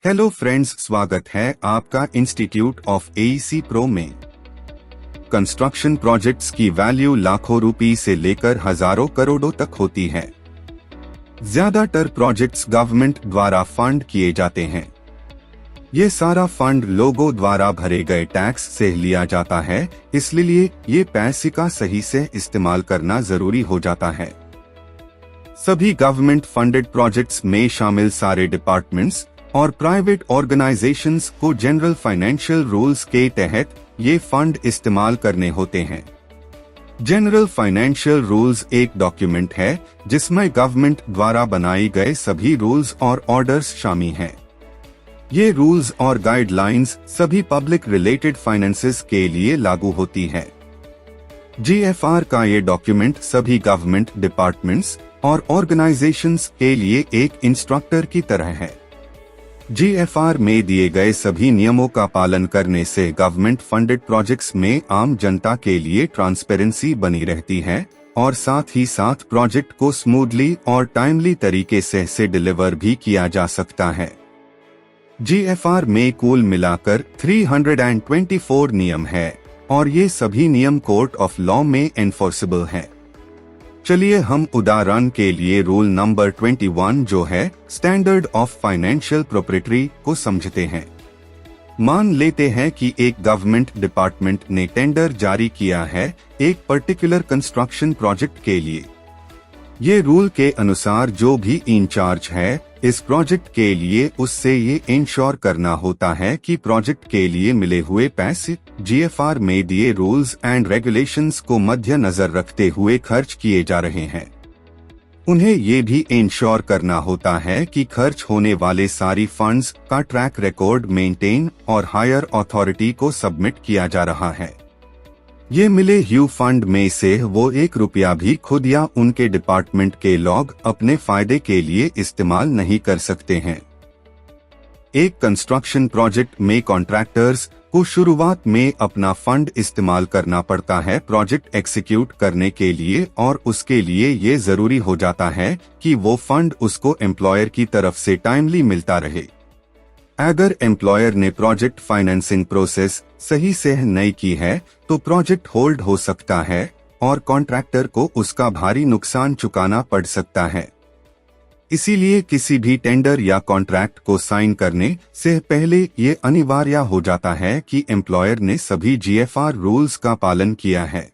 Hello friends, स्वागत है आपका इंस्टीट्यूट ऑफ एईसी प्रो में। कंस्ट्रक्शन प्रोजेक्ट्स की वैल्यू लाखों रुपए से लेकर हजारों करोड़ों तक होती है। ज्यादातर प्रोजेक्ट्स गवर्नमेंट द्वारा फंड किए जाते हैं। ये सारा फंड लोगों द्वारा भरे गए टैक्स से लिया जाता है, इसलिए ये पैसे का सही से इस्तेमाल करना जरूरी हो जाता है। सभी गवर्नमेंट फंडेड प्रोजेक्ट्स में शामिल सारे डिपार्टमेंट्स और प्राइवेट ऑर्गेनाइजेशंस को जनरल फाइनेंशियल रूल्स के तहत ये फंड इस्तेमाल करने होते हैं। जनरल फाइनेंशियल रूल्स एक डॉक्यूमेंट है जिसमें गवर्नमेंट द्वारा बनाए गए सभी रूल्स और ऑर्डर्स शामिल हैं। ये रूल्स और गाइडलाइंस सभी पब्लिक रिलेटेड फाइनेंसेस के लिए लागू होती है। जीएफआर का ये डॉक्यूमेंट सभी गवर्नमेंट डिपार्टमेंट्स और ऑर्गेनाइजेशंस के लिए एक इंस्ट्रक्टर की तरह है। जीएफआर में दिए गए सभी नियमों का पालन करने से गवर्नमेंट फंडेड प्रोजेक्ट्स में आम जनता के लिए ट्रांसपेरेंसी बनी रहती है और साथ ही साथ प्रोजेक्ट को स्मूथली और टाइमली तरीके से डिलीवर भी किया जा सकता है। जीएफआर में कुल मिलाकर 324 नियम है और ये सभी नियम कोर्ट ऑफ लॉ में एनफोर्सेबल है। चलिए हम उदाहरण के लिए रूल नंबर 21 जो है स्टैंडर्ड ऑफ फाइनेंशियल प्रॉपर्टी को समझते हैं। मान लेते हैं कि एक गवर्नमेंट डिपार्टमेंट ने टेंडर जारी किया है एक पर्टिकुलर कंस्ट्रक्शन प्रोजेक्ट के लिए। ये रूल के अनुसार जो भी इंचार्ज है इस प्रोजेक्ट के लिए उससे ये इंश्योर करना होता है कि प्रोजेक्ट के लिए मिले हुए पैसे जीएफआर में दिए रूल्स एंड रेगुलेशंस को मद्देनजर रखते हुए खर्च किए जा रहे हैं। उन्हें ये भी इंश्योर करना होता है कि खर्च होने वाले सारी फंड्स का ट्रैक रिकॉर्ड मेंटेन और हायर अथॉरिटी को सबमिट किया जा रहा है। ये मिले हुए फंड में से वो 1 रुपया भी खुद या उनके डिपार्टमेंट के लोग अपने फायदे के लिए इस्तेमाल नहीं कर सकते हैं। एक कंस्ट्रक्शन प्रोजेक्ट में कॉन्ट्रैक्टर्स को शुरुआत में अपना फंड इस्तेमाल करना पड़ता है प्रोजेक्ट एग्जीक्यूट करने के लिए, और उसके लिए ये जरूरी हो जाता है कि वो फंड उसको एम्प्लॉयर की तरफ से टाइमली मिलता रहे। अगर एम्प्लॉयर ने प्रोजेक्ट फाइनेंसिंग प्रोसेस सही से नहीं की है तो प्रोजेक्ट होल्ड हो सकता है और कॉन्ट्रैक्टर को उसका भारी नुकसान चुकाना पड़ सकता है। इसीलिए किसी भी टेंडर या कॉन्ट्रैक्ट को साइन करने से पहले ये अनिवार्य हो जाता है कि एम्प्लॉयर ने सभी जीएफआर रूल्स का पालन किया है।